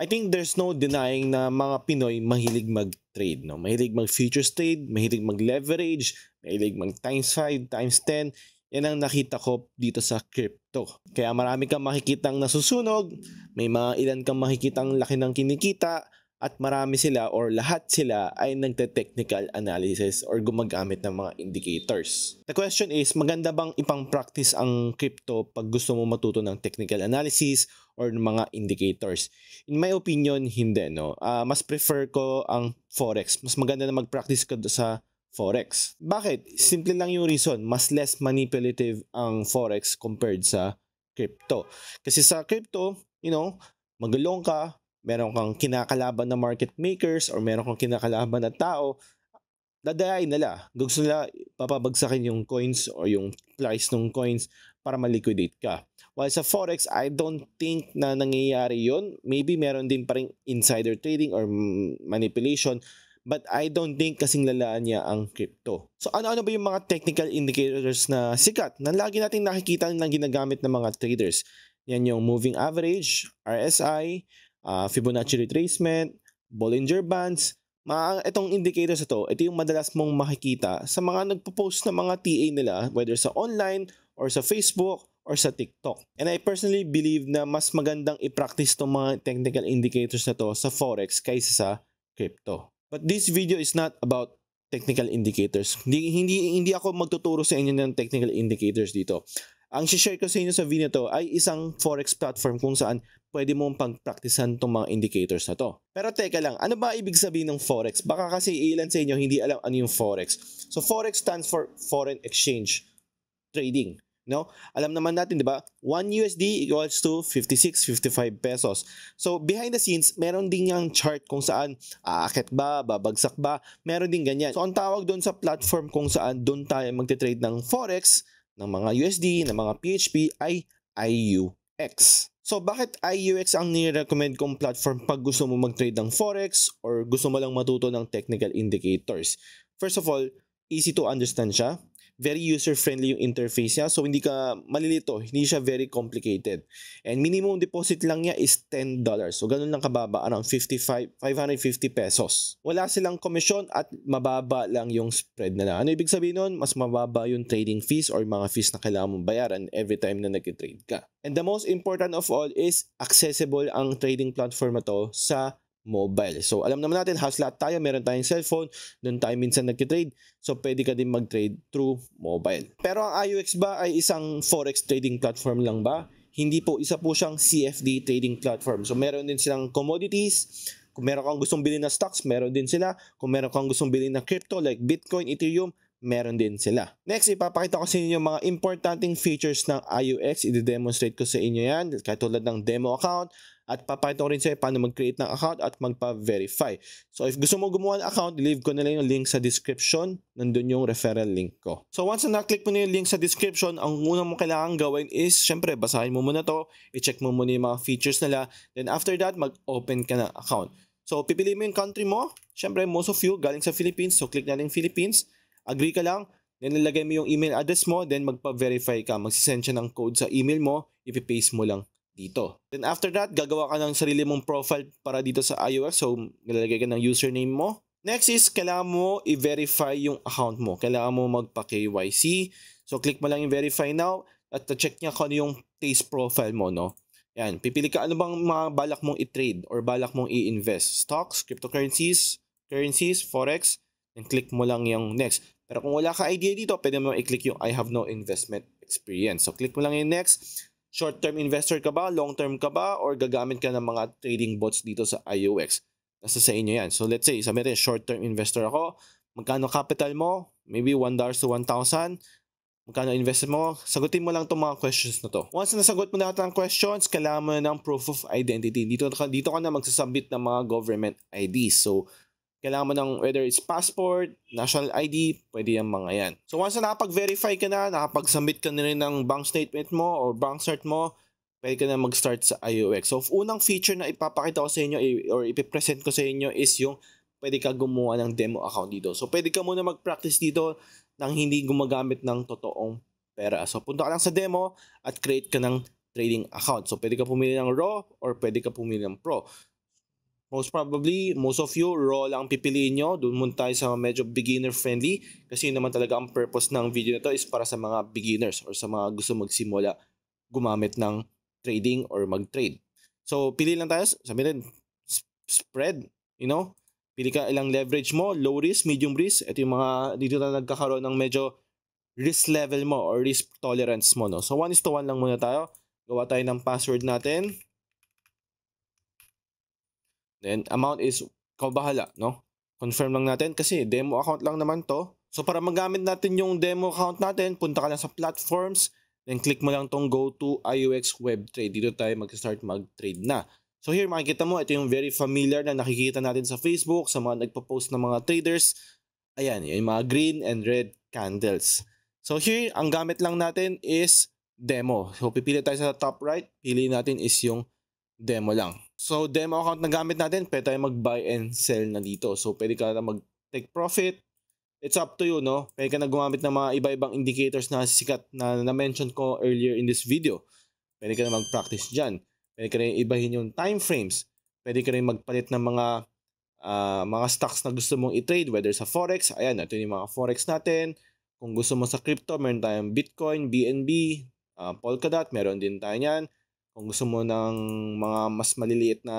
I think there's no denying na mga Pinoy mahilig mag-trade, no? Mahilig mag-futures trade, mahilig mag-leverage, mahilig mag-times 5, times 10. Yan ang nakita ko dito sa crypto. Kaya marami kang makikitang nasusunog, may mga ilan kang makikitang laki ng kinikita, at marami sila or lahat sila ay nagte-technical analysis or gumagamit ng mga indicators. The question is, maganda bang ipang-practice ang crypto pag gusto mo matuto ng technical analysis or ng mga indicators? In my opinion, hindi, no? Mas prefer ko ang Forex. Mas maganda na mag-practice ka sa Forex. Bakit? Simple lang yung reason. Mas less manipulative ang Forex compared sa crypto. Kasi sa crypto, magalong ka, meron kang kinakalaban na market makers or meron kang kinakalaban na tao, dadayain nila. Gusto nila papabagsakin yung coins or yung price ng coins para ma-liquidate ka. While sa Forex, I don't think na nangyayari yun. Maybe meron din pa rin insider trading or manipulation, but I don't think kasing lalaan niya ang crypto. So ano-ano ba yung mga technical indicators na sikat na lagi nating nakikita na ginagamit ng mga traders? Yan yung moving average, RSI, Fibonacci retracement, Bollinger Bands. Itong indicators ito yung madalas mong makikita sa mga nagpo-post na mga TA nila, whether sa online or sa Facebook or sa TikTok. And I personally believe na mas magandang i-practice itong mga technical indicators na to sa Forex kaysa sa crypto. But this video is not about technical indicators. Hindi ako magtuturo sa inyo ng technical indicators dito. Ang share ko sa inyo sa video to ay isang Forex platform kung saan pwede mong pagpraktisan itong mga indicators na to. Pero teka lang, ano ba ibig sabihin ng Forex? Baka kasi ilan sa inyo hindi alam ano yung Forex. So Forex stands for Foreign Exchange Trading. No? Alam naman natin, di ba? 1 USD equals to 56-55 pesos. So behind the scenes, meron din yung chart kung saan aakit ba, babagsak ba, meron din ganyan. So ang tawag doon sa platform kung saan doon tayo magte-trade ng Forex, ng mga USD, ng mga PHP ay IUX. So bakit IUX ang ni-recommend kong platform pag gusto mo mag-trade ng Forex or gusto mo lang matuto ng technical indicators? First of all, easy to understand siya. Very user-friendly yung interface niya, so hindi ka malilito, hindi siya very complicated. And minimum deposit lang niya is $10. So ganun lang kababa, around 550 pesos. Wala silang komisyon at mababa lang yung spread nila. Ano ibig sabihin nun? Mas mababa yung trading fees or mga fees na kailangan mong bayaran every time na nag-trade ka. And the most important of all is accessible ang trading platform na to sa mobile. So alam naman natin, halos lahat tayo, meron tayong cellphone, doon tayo minsan nagtitrade. So pwede ka din mag-trade through mobile. Pero ang IUX ba ay isang Forex trading platform lang ba? Hindi po, isa po siyang CFD trading platform. So meron din silang commodities. Kung meron kang gustong bilhin na stocks, meron din sila. Kung meron kang gustong bilhin na crypto like Bitcoin, Ethereum, meron din sila. Next, ipapakita ko sa inyo yung mga importanteng features ng IUX. I-demonstrate ko sa inyo yan, katulad ng demo account. At papakita ko rin sa'yo paano mag-create ng account at magpa-verify. So if gusto mo gumawa ng account, leave ko na lang yung link sa description. Nandun yung referral link ko. So once na na-click mo na yung link sa description, ang unang mo kailangan gawin is, syempre, basahin mo muna to, i-check mo muna yung mga features nila. Then after that, mag-open ka ng account. So pipili mo yung country mo. Syempre, most of you galing sa Philippines. So click natin Philippines. Agree ka lang. Then nilagay mo yung email address mo. Then magpa-verify ka. Magsisend siya ng code sa email mo. Ipipaste mo lang dito. Then after that, gagawa ka ng sarili mong profile para dito sa IUX. So, nilalagay ka ng username mo. Next is, kailangan mo i-verify yung account mo. Kailangan mo magpa-KYC. So, click mo lang yung verify now at check niya kung ano yung taste profile mo, no? Yan, pipili ka ano bang mga balak mong i-trade or balak mong i-invest. Stocks, cryptocurrencies, Forex, and click mo lang yung next. Pero kung wala ka idea dito, pwede mo i-click yung I have no investment experience. So, click mo lang yung next. Short-term investor ka ba? Long-term ka ba? Or gagamit ka ng mga trading bots dito sa IUX? Nasa sa inyo yan. So let's say, sabi natin, short-term investor ako. Magkano capital mo? Maybe $1 to 1,000. Magkano invest mo? Sagutin mo lang itong mga questions na to. Once nasagot mo na ang questions, kailangan mo na ng proof of identity. Dito ka na magsasubmit ng mga government IDs. So, kailangan mo ng whether it's passport, national ID, pwede yung mga yan. So once na nakapag-verify ka na, nakapag-submit ka na rin ng bank statement mo or bank cert mo, pwede ka na mag-start sa IUX. So unang feature na ipapakita ko sa inyo or ipipresent ko sa inyo is yung pwede ka gumawa ng demo account dito. So pwede ka muna mag-practice dito nang hindi gumagamit ng totoong pera. So punta ka lang sa demo at create ka ng trading account. So pwede ka pumili ng Raw or pwede ka pumili ng Pro. most probably, most of you, raw lang pipiliin nyo. Doon muna tayo sa medyo beginner friendly kasi yun naman talaga ang purpose ng video na to is para sa mga beginners or sa mga gusto magsimula gumamit ng trading or mag-trade. So, pili lang tayo, sabi rin, spread, pili ka ilang leverage mo, low risk, medium risk. Ito yung mga dito na nagkakaroon ng medyo risk level mo or risk tolerance mo, no? So 1:1 lang muna tayo. Gawa tayo ng password natin. Then amount is bahala, no? Confirm lang natin kasi demo account lang naman to. So para magamit natin yung demo account natin, punta ka lang sa platforms, then click mo lang tong go to IOX web trade. Dito tayo mag-start mag-trade na. So here makikita mo, ito yung very familiar na nakikita natin sa Facebook, sa mga nagpo-post ng mga traders. Ayan, yung mga green and red candles. So here, ang gamit lang natin is demo. So pipili tayo sa top right, pili natin is yung demo lang. So demo account na gamit natin, pwede tayo mag-buy and sell na dito. So pwede ka na mag-take profit. It's up to you, no? Pwede ka na gumamit ng mga iba-ibang indicators na sikat na na-mention ko earlier in this video. Pwede ka na mag-practice dyan. Pwede ka rin ibahin yung time frames. Pwede ka rin magpalit ng mga stocks na gusto mong i-trade, whether sa forex. Ayan, ito yung mga forex natin. Kung gusto mo sa crypto, meron tayong Bitcoin, BNB, Polkadot, meron din tayo yan. Kung gusto mo ng mga mas maliliit na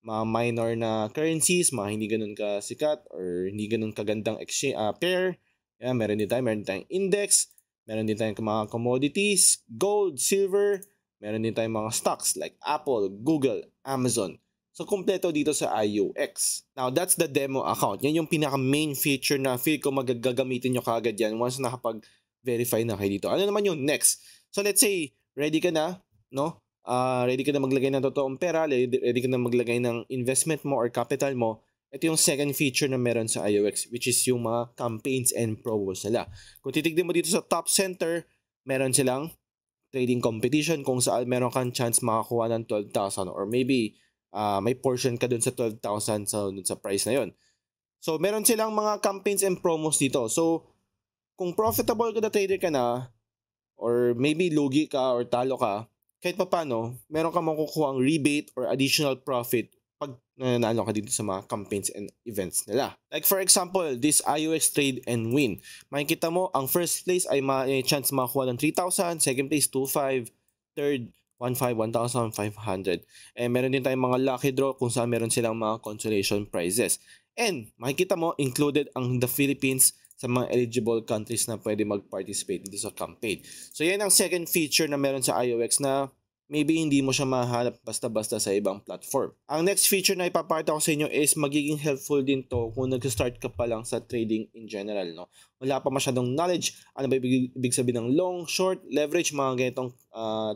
mga minor na currencies, mga hindi ganun kasikat or hindi ganun kagandang exchange pair, yan, meron din tayong index, meron din tayong mga commodities, gold, silver, meron din tayong mga stocks like Apple, Google, Amazon. So, kumpleto dito sa IOX. Now, that's the demo account. Yan yung pinaka-main feature na feel ko magagamitin nyo kagad yan once nakapag-verify na kayo dito. Ano naman yung next? So, let's say, ready ka na, no? Ready ka na maglagay ng totoong pera, ready ka na maglagay ng investment mo or capital mo. Ito yung second feature na meron sa IOX, which is yung mga campaigns and promos nila. Kung titignan mo dito sa top center, meron silang trading competition kung saan meron kang chance makakuha ng 12,000 or maybe may portion ka dun sa 12,000 sa price na yon. So, meron silang mga campaigns and promos dito. So, kung profitable ka na trader ka na, or maybe lugi ka or talo ka, kahit pa paano, meron ka makukuha ang rebate or additional profit pag nanalo ka dito sa mga campaigns and events nila. Like for example, this IOX Trade and Win. Makikita mo, ang first place ay may chance makakuha ng 3,000, second place 2,500, third 1,500. And meron din tayong mga lucky draw kung saan meron silang mga consolation prizes. And makikita mo, included ang the Philippines sa mga eligible countries na pwede mag-participate dito sa campaign. So yan ang second feature na meron sa IOX na maybe hindi mo siya mahanap basta-basta sa ibang platform. Ang next feature na ipapakita ko sa inyo is magiging helpful din to kung nag-start ka pa lang sa trading in general, no? Wala pa masyadong knowledge, ano ba ibig sabihin ng long, short, leverage, mga ganitong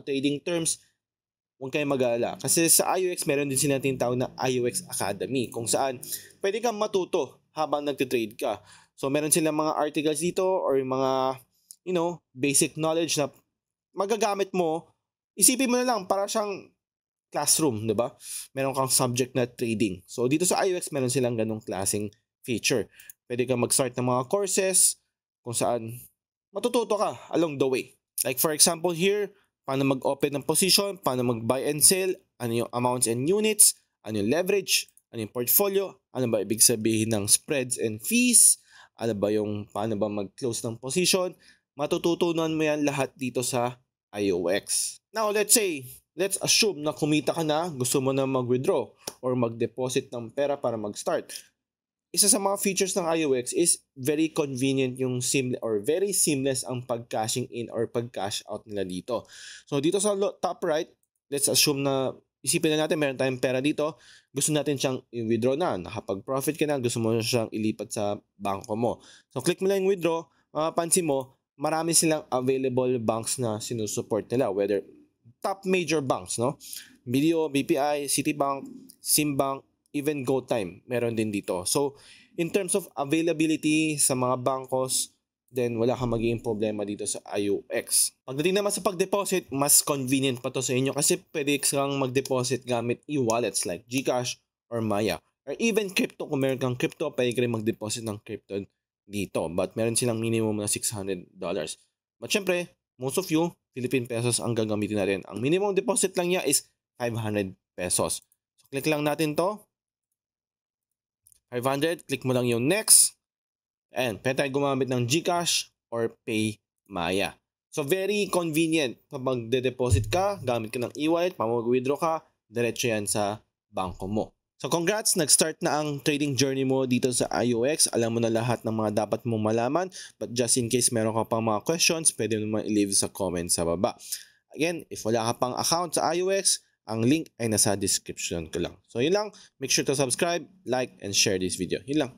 trading terms. Huwag kayong mag-alala. Kasi sa IOX, meron din sila tinatawag na IOX Academy kung saan pwede kang matuto habang nagtitrade ka. So meron silang mga articles dito or mga, basic knowledge na magagamit mo. Isipin mo na lang, para siyang classroom, di ba? Meron kang subject na trading. So, dito sa IOX, meron silang ganong klaseng feature. Pwede kang mag-start ng mga courses kung saan matututo ka along the way. Like for example here, paano mag-open ng position, paano mag-buy and sell, ano yung amounts and units, ano yung leverage, ano yung portfolio, ano ba ibig sabihin ng spreads and fees, ano ba yung paano ba mag-close ng position. Matututunan mo yan lahat dito sa IOX. Now, let's assume na kumita ka na, gusto mo na mag-withdraw or mag-deposit ng pera para mag-start. Isa sa mga features ng IOX is very convenient yung very seamless ang pag-cashing in or pag-cash out nila dito. So, dito sa top right, let's assume na isipin na natin meron tayong pera dito, gusto natin siyang i-withdraw na, nakapag-profit ka na, gusto mo siyang ilipat sa bangko mo. So, click mo lang yung withdraw, mapapansin mo, marami silang available banks na sinusupport nila, whether top major banks, no? BDO, BPI, Citibank, Simbank, even GoTime, meron din dito. So, in terms of availability sa mga bankos, then wala kang magiging problema dito sa IOX. Pagdating naman sa pag-deposit, mas convenient pa to sa inyo kasi pwede kang mag-deposit gamit e-wallets like GCash or Maya. Or even crypto, kung meron kang crypto, pwede ka rin mag-deposit ng crypto dito. But meron silang minimum na $600. But syempre, most of you, Philippine pesos ang gagamitin natin. Ang minimum deposit lang niya is 500 pesos. So Click lang natin to. 500, click mo lang yung next. And pwede tayo gumamit ng GCash or PayMaya. So very convenient. Kapag de-deposit ka, gamit ka ng e-wallet, mag-withdraw ka, diretso yan sa bangko mo. So congrats, nag-start na ang trading journey mo dito sa IOX. Alam mo na lahat ng mga dapat mong malaman. But just in case meron ka pang mga questions, pwede mo naman i-leave sa comment sa baba. Again, if wala ka pang account sa IOX, ang link ay nasa description ko lang. So yun lang, make sure to subscribe, like, and share this video. Yun lang.